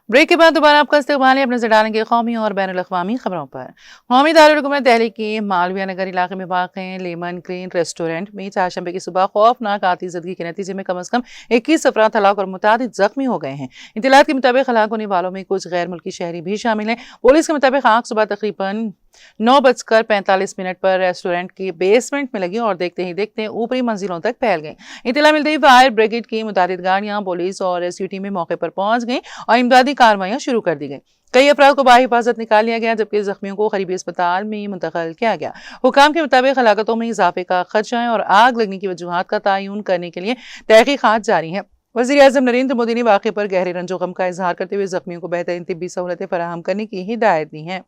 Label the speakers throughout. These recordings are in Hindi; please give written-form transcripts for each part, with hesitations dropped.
Speaker 1: ब्रेक के बाद दोबारा आपका इस्तकबाल है। अब नजर डालेंगे कौमी और बैनुल अक़वामी खबरों पर। कौमी दारुल-हुकूमत दिल्ली के मालविया नगर इलाके में वाक़ लेमन ग्रीन रेस्टोरेंट में चारशंबे की सुबह खौफनाक आतिशबाज़ी के नतीजे में कम अज़ कम 21 अफराद हलाक और मुतादिद जख्मी हो गए हैं। इत्तलात के मुताबिक हलाक होने वालों में कुछ गैर मुल्की शहरी भी शामिल हैं। पुलिस के मुताबिक आग सुबह तकरीबन 9:45 पर रेस्टोरेंट के बेसमेंट में लगी और देखते ही देखते ऊपरी मंजिलों तक फैल गई। इत्तला मिलते ही फायर ब्रिगेड की मुतादिद गाड़ियां, पुलिस और रेस्क्यू टीमें मौके पर पहुंच गई और इमदादी कार्रवाइयां शुरू कर दी गई। कई अफराद को बाहिफाजत निकाल लिया गया जबकि जख्मियों को करीबी अस्पताल में मुंतकिल किया गया। हुकाम के मुताबिक हलाकतों में इजाफे का खदशा है और आग लगने की वजूहात का तयन करने के लिए तहकीकात जारी है। वज़ीर-ए-आज़म नरेंद्र मोदी ने वाक़े पर गहरे रंजो गम का इजहार करते हुए जख्मियों को बेहतरीन तिब्बी सहूलतें फराहम करने की हिदायत दी है।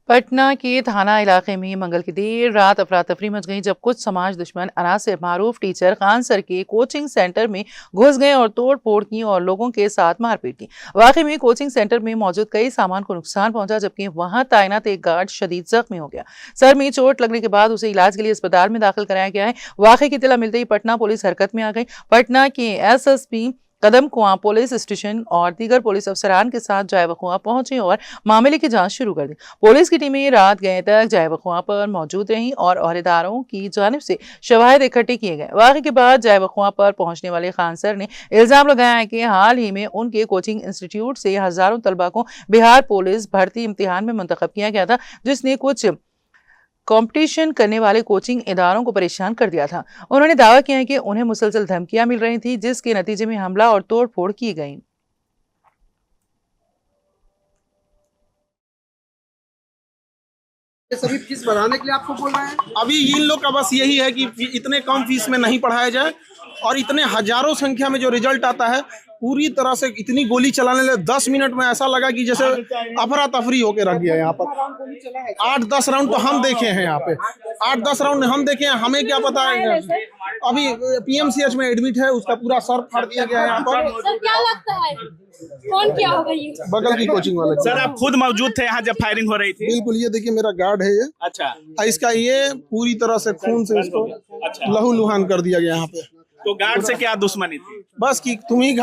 Speaker 1: पटना के थाना इलाके में मंगल की देर रात अफरा तफरी मच गई जब कुछ समाज दुश्मन अनासिर मारूफ टीचर खान सर के कोचिंग सेंटर में घुस गए और तोड़ फोड़ की और लोगों के साथ मारपीट की। वाकई में कोचिंग सेंटर में मौजूद कई सामान को नुकसान पहुंचा जबकि वहां तैनात एक गार्ड शदीद जख्मी हो गया। सर में चोट लगने के बाद उसे इलाज के लिए अस्पताल में दाखिल कराया गया है। वाकई की इत्तला मिलते ही पटना पुलिस हरकत में आ गई। पटना के SSP कदम कुआं पुलिस स्टेशन और दीगर पुलिस अफसरान के साथ जाए वक़ुआ पहुंचे और मामले की जांच शुरू कर दी। पुलिस की टीमें रात गए तक जाए वक़ुआ पर मौजूद रहीं और अहदेदारों की जानिब से शवाहिद इकट्ठे किए गए। वाक़े के बाद जाए वक़ुआ पर पहुंचने वाले खान सर ने इल्जाम लगाया है कि हाल ही में उनके कोचिंग इंस्टीट्यूट से हजारों तलबा को बिहार पुलिस भर्ती इम्तिहान में मुंतखब किया गया था, जिसने कुछ कंपटीशन करने वाले कोचिंग इदारों को परेशान कर दिया था। उन्होंने दावा किया है कि उन्हें मुसलसल धमकियां मिल रही थी जिसके नतीजे में हमला और तोड़फोड़ की गई।
Speaker 2: सभी फीस बढ़ाने के लिए आपको बोल रहे हैं?
Speaker 3: अभी इन लोग का बस यही है कि इतने कम फीस में नहीं पढ़ाया जाए और इतने हजारों संख्या में जो रिजल्ट आता है पूरी तरह से इतनी गोली चलाने लगे। 10 मिनट में ऐसा लगा कि जैसे अफरा तफरी होके रख दिया। यहाँ पर 8-10 राउंड तो हम देखे हैं। यहाँ पे 8-10 राउंड हम देखे हैं, हमें क्या पता है। अभी PMCH में एडमिट है, उसका पूरा सर फाड़ दिया गया है। यहाँ पर
Speaker 4: सर क्या लगता है कौन क्या होगा ये?
Speaker 3: बगल की कोचिंग वाले।
Speaker 5: सर आप खुद मौजूद थे यहाँ जब फायरिंग हो रही थी?
Speaker 3: बिल्कुल, ये देखिए मेरा गार्ड है ये।
Speaker 5: अच्छा,
Speaker 3: इसका ये पूरी तरह से खून से इसको लहू लुहान कर दिया गया यहाँ पे।
Speaker 5: तो गार्ड से क्या दुश्मनी थी?
Speaker 3: बस कि तुम ही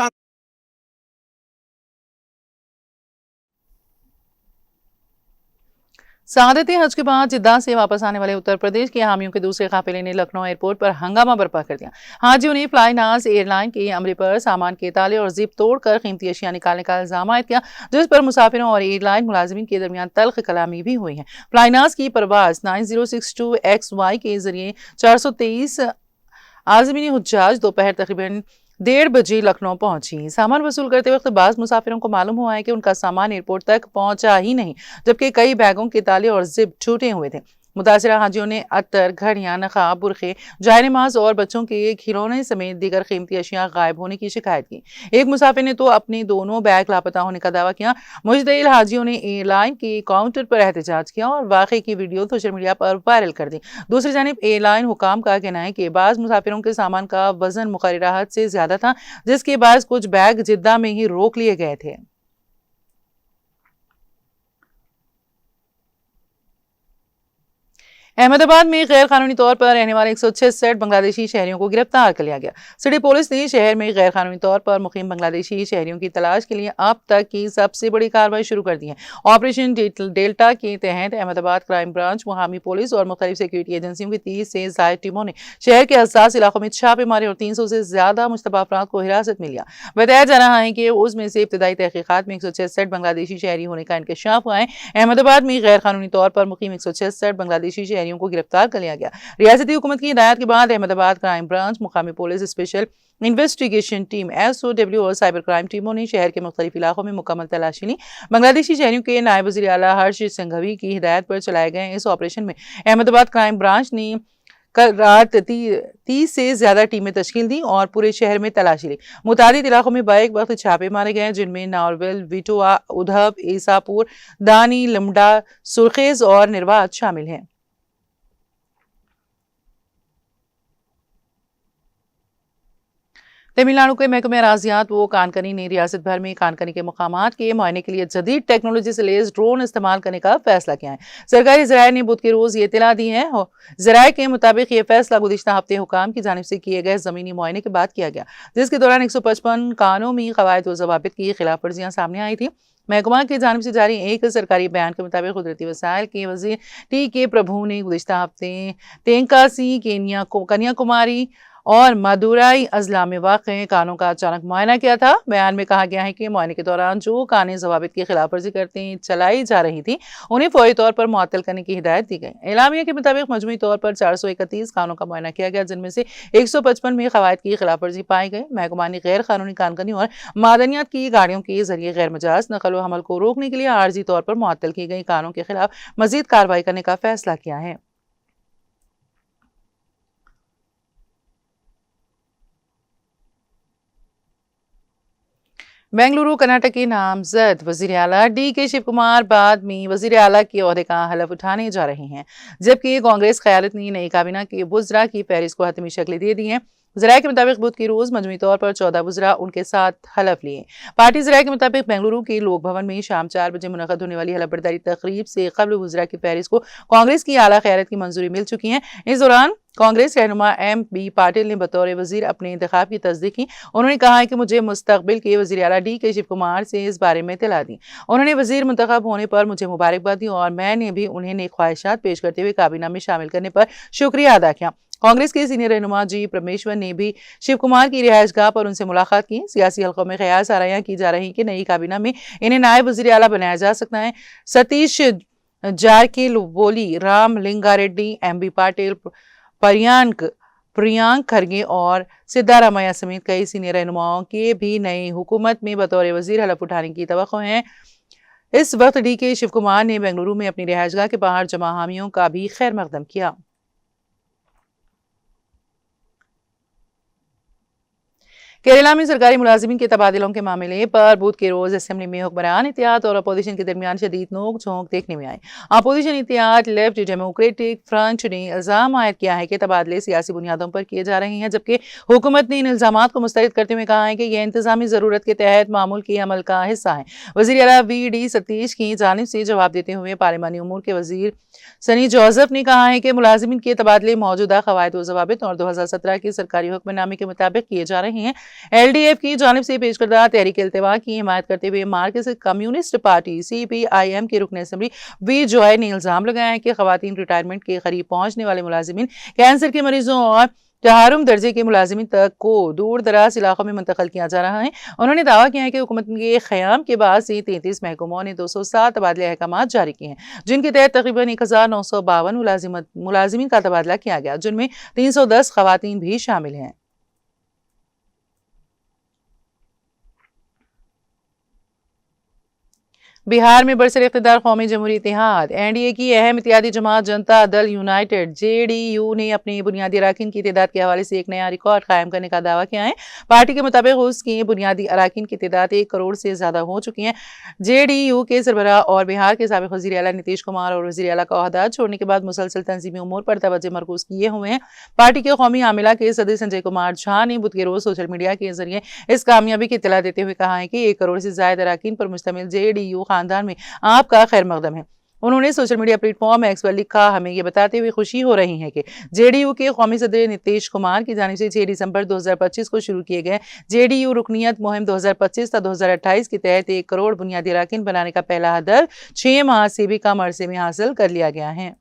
Speaker 1: सआदत हज के बाद जिद्दा से वापस आने वाले उत्तर प्रदेश के हामियों के दूसरे काफिले ने लखनऊ एयरपोर्ट पर हंगामा बर्पा कर दिया। हाजियों ने फ्लाईनाज एयरलाइन के अमले पर सामान के ताले और जिप तोड़कर कीमती अशिया निकालने का इल्जाम आयद किया, जिस पर मुसाफिरों और एयरलाइन मुलाजिमीन के दरमियान तल्ख कलामी भी हुई है। फ्लाईनाज की परवाज 9062XY के जरिए 423 आज़मीन हुज्जाज दोपहर तकरीबन 1:30 बजे लखनऊ पहुंची। सामान वसूल करते वक्त बाज़ मुसाफिरों को मालूम हुआ है कि उनका सामान एयरपोर्ट तक पहुंचा ही नहीं, जबकि कई बैगों के ताले और जिप छूटे हुए थे। मुतासिरा हाजियों ने अत्तर, घड़ियां, नकाब, बुरखे, जायनमाज और बच्चों के खिलौने समेत दीगर कीमती अशिया गायब होने की शिकायत की। एक मुसाफिर ने तो अपने दोनों बैग लापता होने का दावा किया। मुजतहिल हाजियों ने एयरलाइन के काउंटर पर एहतजाज किया और वाक़े की वीडियो सोशल मीडिया पर वायरल कर दी। दूसरी जानिब एयरलाइन हुकाम का कहना है कि बाज़ मुसाफिरों के सामान का वजन मुकर्ररा हद से ज्यादा था, जिसके बाद कुछ बैग जिद्दा में ही रोक लिए गए थे। अहमदाबाद में गैर कानूनी तौर पर रहने वाले 166 बांग्लादेशी शहरियों को गिरफ्तार कर लिया गया। सिटी पुलिस ने शहर में गैर कानूनी तौर पर मुकीम बांग्लादेशी शहरियों की तलाश के लिए अब तक की सबसे बड़ी कार्रवाई शुरू कर दी है। ऑपरेशन डेल्टा के तहत अहमदाबाद क्राइम ब्रांच, मुकामी पुलिस और मुख्तलिफ सिक्योरिटी एजेंसियों की 30 से ज्यादा टीमों ने शहर के हसास इलाकों में छापे मारे और 300 से ज्यादा मुश्तबा अफराद को हिरासत में लिया। बताया जा रहा है कि उसमें से इब्तदाई तहकीकात में 166 बांग्लादेशी शहरी होने का इंकशाफ हुआ है। अहमदाबाद में गैर कानूनी तौर पर मुकीम 166 बांग्लादेशी शहरी को गिरफ्तार कर लिया गया। रियासती हुकूमत की हिदायत के बाद अहमदाबाद क्राइम ब्रांच, मुकामी police special investigation team SOW और साइबर क्राइम टीमों ने शहर के मुख्तलिफ इलाकों में मुकम्मल तलाशी ली। बांग्लादेशी शहरियों के नायब वज़ीर आला हर्ष संघवी की हिदायत पर चलाए गए इस ऑपरेशन में अहमदाबाद क्राइम ब्रांच ने कल रात 30 से ज्यादा टीमें तश्कील दी और पूरे शहर में तलाशी ली। मुतादिद इलाकों में बैक वक्त छापे मारे गए, जिनमें नारवेल, विटोआ, उधब, ईसापुर, दानी, लमडा, सुरखेज और निर्वात शामिल हैं। तमिलनाडु के महकमे अराजियात वो कानकनी ने रियासत भर में कानकनी के मकामात के मुआयने के लिए जदीद टेक्नोलॉजी से लेस ड्रोन इस्तेमाल करने का फैसला किया है। सरकारी ज़राए ने बुध के रोज ये इत्तला दी है। ज़राए के मुताबिक ये फैसला गुज़िश्ता हफ्ते हुकाम की जानिब से किए गए जमीनी मुआयने के बाद किया गया, जिसके दौरान 155 कानूनी कवायद व ज़वाबित की खिलाफ वर्जियां सामने आई थी। महकमा की जानिब से जारी एक सरकारी बयान के मुताबिक कुदरती वसाइल के वज़ीर टी.के. प्रभु ने गुज़िश्ता हफ्ते तेंकासी, कन्याकुमारी और मदुराई अजला में वाक़ कानों का अचानक मुआयना किया था। बयान में कहा गया है कि मुआयने के दौरान जो कानें ज़वाबित की खिलाफ वर्जी करते चलाई जा रही थी उन्हें फौरी तौर पर मुअत्तल करने की हिदायत दी गई। एलामिया के मुताबिक मजमूई तौर पर 431 कानों का मुआयना किया गया, जिनमें से 155 में कवायद की खिलाफ वर्जी पाई गई। महकमा ने गैर कानूनी कानकनी और मादनियात की गाड़ियों के जरिए गैर मजाज नकल व हमल को रोकने के लिए आर्जी तौर पर मुअत्तल की गई कानों के खिलाफ मजीद कार्रवाई करने का फैसला किया है। बेंगलुरु कर्नाटक के नामजद वजीर आला डी.के. शिव कुमार बाद में वजीर आला के ओहदे का हलफ उठाने जा रहे हैं, जबकि कांग्रेस क़यादत ने नई काबीना के वुज़रा की फहरिस्त को हतमी शक्ल दे दी है। ज़राए के मुताबिक बुध के रोज मजमूई तौर पर 14 वुज़रा उनके साथ हलफ लिए। पार्टी ज़राए के मुताबिक बेंगलुरु के लोक भवन में शाम 4 बजे मुनक़द होने वाली हलफ बर्दारी तकरीब से कबल वुज़रा की फहरिस्त को कांग्रेस की आला क़यादत की मंजूरी मिल चुकी है। इस दौरान कांग्रेस रहनुमा M.B. पाटिल ने बतौर वजीर अपने इंतखाब की तस्दीक की। उन्होंने कहा है कि मुझे मुस्तकबिल के वजीर आला डी.के. शिव कुमार से इस बारे में इत्तला दी। उन्होंने वजीर मुंतखब होने पर मुझे मुबारकबाद दी और मैंने भी उन्हें नेक ख्वाहिशात पेश करते हुए काबीना में शामिल करने पर शुक्रिया अदा किया। कांग्रेस के सीनियर रहनुमा जी परमेश्वर ने भी शिव कुमार की रिहायशगाह पर उनसे मुलाकात की। सियासी हल्कों में ख्यास आराइयां की जा रही कि नई काबीना में इन्हें नायब वजीर आला बनाया जा सकता है। सतीश जारकिहोली, राम लिंगारेड्डी, M.B. पाटिल, प्रियांक खरगे और सिद्धारामैया समेत कई सीनियर रहनुमाओं के भी नई हुकूमत में बतौर वजीर हलफ उठाने की तवक्को है। इस वक्त डी.के. शिव कुमार ने बेंगलुरु में अपनी रिहायशगाह के बाहर जमा हामियों का भी खैर मकदम किया। केरला में सरकारी मुलाजिमीन के तबादलों के मामले पर बुध के रोज असेंबली में हुक्मरान इत्तेहाद और अपोजिशन के दरमियान शदीद नोक झोंक देखने में आई। अपोजिशन इत्तेहाद लेफ्ट डेमोक्रेटिक फ्रंट ने इल्जाम आयद किया है कि तबादले सियासी बुनियादों पर किए जा रहे हैं, जबकि हुकूमत ने इन इल्जामात को मुस्तरद करते हुए कहा है कि यह इंतजामी जरूरत के तहत मामूल के अमल का हिस्सा है। वजीर आला V.D. सतीश की जानिब से जवाब देते हुए पार्लिमानी उमूर के वजीर सनी जोसेफ ने कहा है कि मुलाजिमीन के तबादले मौजूदा कवायद व ज़वाबित और 2017 के सरकारी हुक्मनामे के मुताबिक किए जा रहे हैं। LDF की जानिब से पेश करदा तहरीक इल्तिवा की हिमायत करते हुए मार्क्सिस्ट कम्युनिस्ट पार्टी CPIM के रुकन असेंबली V. जॉय ने इल्जाम लगाया है कि खवातीन रिटायरमेंट के करीब पहुंचने वाले मुलाजिमीन, कैंसर के मरीजों और तहारुम दर्जे के मुलाजिमीन तक को दूर दराज इलाकों में मुंतकिल किया जा रहा है। उन्होंने दावा किया है कि हुकूमत के क़याम के बाद से 33 महकमों ने 207 तबादले अहकाम जारी किए हैं, जिनके तहत तकरीबन 1952 मुलाजिमीन का तबादला किया गया, जिनमें 310 खवातीन भी शामिल हैं। बिहार में बरसर इख्तिदार कौमी जमहूरी इत्तेहाद NDA की अहम इत्तेहादी जमात जनता दल यूनाइटेड JDU ने अपनी बुनियादी अराकीन की तादाद के हवाले से एक नया रिकॉर्ड कायम करने का दावा किया है। पार्टी के मुताबिक उसकी बुनियादी अराकीन की तादाद 1 करोड़ से ज्यादा हो चुकी है। JDU के सरबराह और बिहार के साबिक वज़ीर आला नीतीश कुमार और वज़ीर आला का ओहदा छोड़ने के बाद मुसलसल तंजीमी उमूर पर तवज्जो मरकूज किए हुए हैं। पार्टी के कौमी आमिला के सदर संजय कुमार झा ने बुध के रोज सोशल मीडिया के जरिए इस कामयाबी की इत्तला देते हुए कहा है कि 1 करोड़ से ज्यादा अराकीन पर मुश्तमिल JDU खानदान में आपका खैर मकदम है। उन्होंने सोशल मीडिया प्लेटफॉर्म X पर लिखा, हमें ये बताते हुए खुशी हो रही है कि JDU के कौमी सदर नीतीश कुमार की जानिब से 6 दिसंबर 2025 को शुरू किए गए JDU रुकनियत मुहिम 2025 से 2028 के तहत 1 करोड़ बुनियादी अराकीन बनाने का पहला हदफ 6 माह से भी कम अरसे में हासिल कर लिया गया है।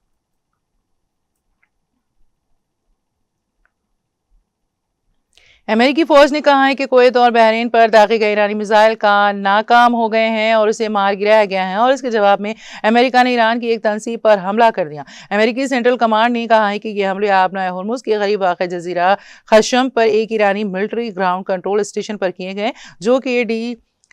Speaker 1: अमेरिकी फौज ने कहा है कि कुवैत और बहरीन पर दागे गए ईरानी मिसाइल का नाकाम हो गए हैं और उसे मार गिराया गया है, और इसके जवाब में अमेरिका ने ईरान की एक तंसीब पर हमला कर दिया। अमेरिकी सेंट्रल कमांड ने कहा है कि ये हमले आबनाए हुर्मुज़ के करीब वाक़ जजीरा खशम पर एक ईरानी मिलिट्री ग्राउंड कंट्रोल स्टेशन पर किए गए, जो कि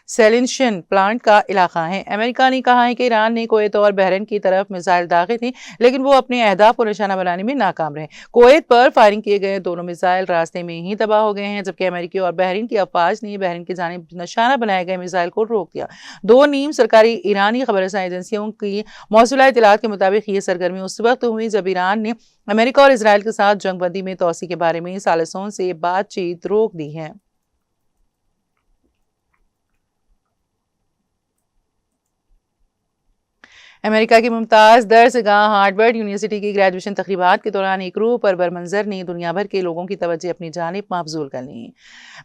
Speaker 1: डिसैलिनेशन प्लांट का इलाका है। अमेरिका ने कहा है कि ईरान ने कुवैत और बहरीन की तरफ मिसाइल दागे थे, लेकिन वो अपने अहदाफ को निशाना बनाने में नाकाम रहे। कुवैत पर फायरिंग किए गए दोनों मिसाइल रास्ते में ही तबाह हो गए हैं, जबकि अमेरिकी और बहरीन की अफवाज ने बहरीन की जानिब निशाना बनाए गए मिसाइल को रोक दिया। 2 नीम सरकारी ईरानी खबरसां एजेंसियों की मौसूला इत्तलात के मुताबिक ये सरगर्मी उस वक्त हुई जब ईरान ने अमेरिका और इसराइल के साथ जंगबंदी में तोसी के बारे में सालिसों से बातचीत रोक दी है। अमेरिका की मुमताज़ दरसगाह हार्वर्ड यूनिवर्सिटी की ग्रेजुएशन तकरीबात के दौरान एक रूह पर बरमंजर ने दुनिया भर के लोगों की तवज्जो अपनी जानिब मबजूल कर ली।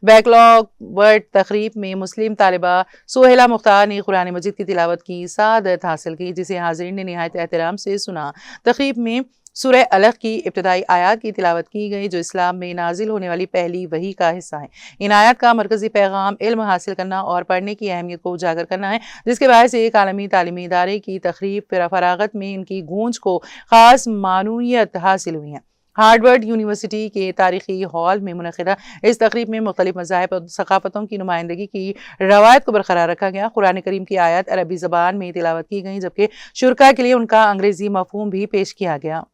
Speaker 1: बैकलॉग वर्ड तकरीब में मुस्लिम तालिबा सोहेला मुख्तार ने कुरान मजीद की तिलावत की सादत हासिल की, जिसे हाज़रीन ने निहायत एहतराम से सुना। तकरीब में सूरह अलग की इब्तदाई आयात की तिलावत की गई, जो इस्लाम में नाजिल होने वाली पहली वही का हिस्सा है। इन आयात का मरकजी पैगाम इल्म हासिल करना और पढ़ने की अहमियत को उजागर करना है, जिसके बायस एक आलमी तालीमी इदारे की तकरीब फरागत में इनकी गूंज को खास मानूयत हासिल हुई है। हार्वर्ड यूनिवर्सिटी के तारीखी हॉल में मुनक़िदा इस तकरीब में मुख्तलिफ मज़ाहिब और सकाफ़तों की नुमाइंदगी की रवायत को बरकरार रखा गया। कुरान करीम की आयत अरबी ज़बान में तिलावत की गई, जबकि शुरका के लिए उनका अंग्रेज़ी मफ़हूम भी पेश किया गया।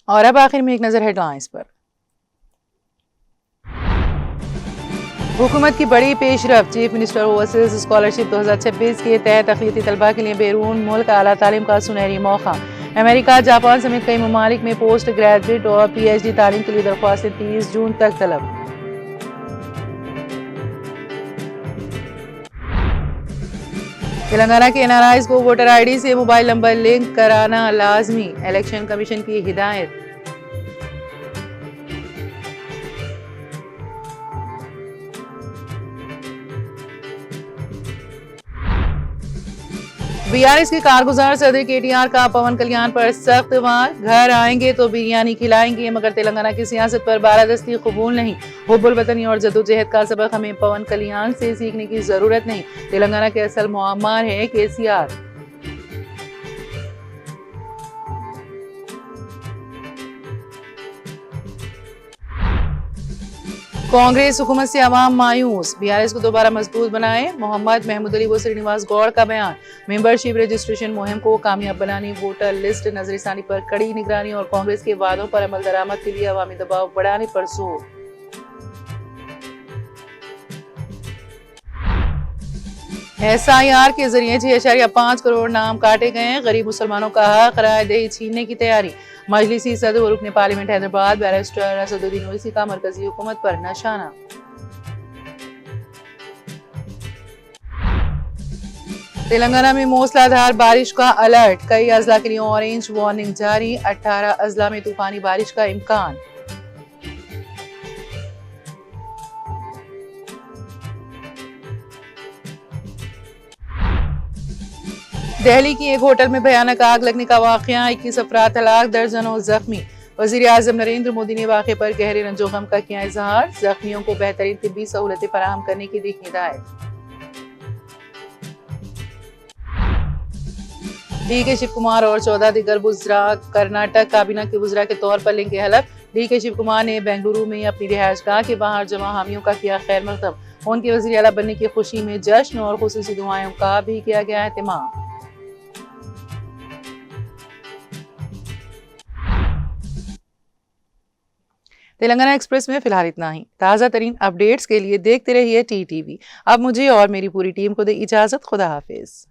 Speaker 1: और अब आखिर में एक नजर हेडलाइंस पर। हुकूमत की बड़ी पेशरफ, चीफ मिनिस्टर ओवरसीज स्कॉलरशिप 2026 के तहत अक़लियती तलबा के लिए बैरून मुल्क आला तालीम का सुनहरी मौका। अमेरिका, जापान समेत कई ममालिक में पोस्ट ग्रेजुएट और PhD तालीम के लिए दरख्वास्तें 30 जून तक तलब। तेलंगाना के NRIs को वोटर ID से मोबाइल नंबर लिंक कराना लाजमी, इलेक्शन कमीशन की हिदायत। BRS के कारगुजार सदर KTR का पवन कल्याण पर सख्त वार, घर आएंगे तो बिरयानी खिलाएंगे, मगर तेलंगाना की सियासत पर बारादस्ती कबूल नहीं। हुब्बुल वतनी और जद्दोजहद का सबक हमें पवन कल्याण से सीखने की जरूरत नहीं। तेलंगाना के असल मुअम्मर है KCR। कांग्रेस हुकूमत से अवाम मायूस, BRS को दोबारा मजबूत बनाए, मोहम्मद महमूद अली व श्रीनिवास गौड़ का बयान। मेंबरशिप रजिस्ट्रेशन मुहिम को कामयाब बनाने, वोटर लिस्ट नजरसानी पर कड़ी निगरानी और कांग्रेस के वादों पर अमल दरामद के लिए अवामी दबाव बढ़ाने पर जोर। SIR के जरिए 6.5 करोड़ नाम काटे गए। गरीब मुसलमानों का हक रायदही छीनने की तैयारी। मजलिसी सदर व रुकन पार्लियामेंट हैदराबाद बैरिस्टर असदुद्दीन ओवैसी का मरकजी हुकूमत पर निशाना। तेलंगाना में मूसलाधार बारिश का अलर्ट, कई अजला के लिए ऑरेंज वार्निंग जारी। 18 अजला में तूफानी बारिश का इम्कान। दिल्ली की एक होटल में भयानक आग लगने का वाकया, 21 अफराद हलाक, दर्जनों जख्मी। वजीर आजम नरेंद्र मोदी ने वाक़े पर गहरे रंजो गम का किया इजहार, जख्मियों को बेहतरीन तिब्बी सहूलतें फराहम करने की दी हिदायत। DK शिव कुमार और 14 दिगर बुजरा कर्नाटक काबीना के बुजरा के तौर पर लेंगे हलफ। DK शिव कुमार ने बेंगलुरु में अपनी रिहायशगाह के बाहर जमा हामियों का किया खैर मकदम। उनके वजीर आला बनने की खुशी में जश्न और खुसूसी दुआओं का भी किया गया एहतमाम। तेलंगाना एक्सप्रेस में फिलहाल इतना ही। ताज़ा तरीन अपडेट्स के लिए देखते रहिए TTV। अब मुझे और मेरी पूरी टीम को दे इजाजत। खुदा हाफिज।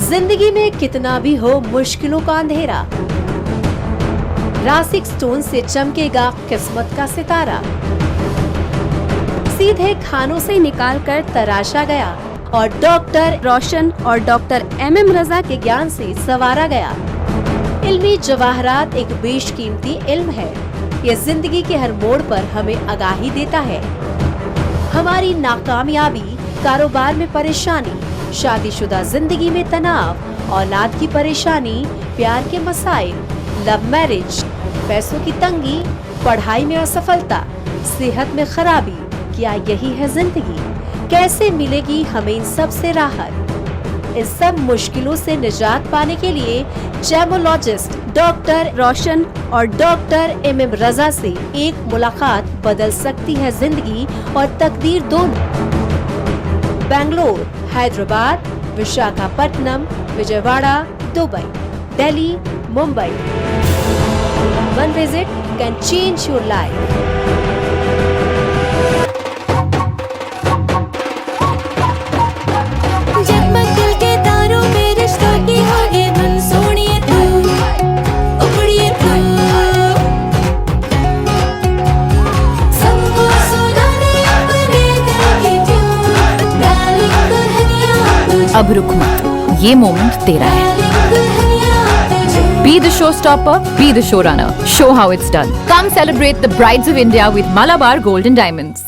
Speaker 6: जिंदगी में कितना भी हो मुश्किलों का अंधेरा, रासिक स्टोन से चमकेगा किस्मत का सितारा। सीधे खानों से निकाल कर तराशा गया और डॉक्टर रोशन और डॉक्टर MM रजा के ज्ञान से संवारा गया। इल्मी जवाहरात एक बेशकीमती इल्म है। ये जिंदगी के हर मोड़ पर हमें आगाही देता है। हमारी नाकामयाबी, कारोबार में परेशानी, शादीशुदा जिंदगी में तनाव, औलाद की परेशानी, प्यार के मसाइल, लव मैरिज, पैसों की तंगी, पढ़ाई में असफलता, सेहत में खराबी, क्या यही है जिंदगी? कैसे मिलेगी हमें इन सब से राहत? इन सब मुश्किलों से निजात पाने के लिए जेमोलॉजिस्ट डॉक्टर रोशन और डॉक्टर MM रजा से एक मुलाकात बदल सकती है जिंदगी और तकदीर दोनों। Bangalore, Hyderabad, Visakhapatnam, Vijayawada, Dubai, Delhi, Mumbai. One visit can change your life.
Speaker 7: जगमग दिल के तारों में रिश्तों की आगे धुन सोनिए तू उड़िए तू सबको सुनाने अपने दिल की ट्यून डार्लिंग दुल्हनिया तुझे
Speaker 8: अब रुक मत, ये मोमेंट तेरा है। Be the showstopper, be the showrunner. Show how it's done. Come celebrate the Brides of India with Malabar Gold and Diamonds.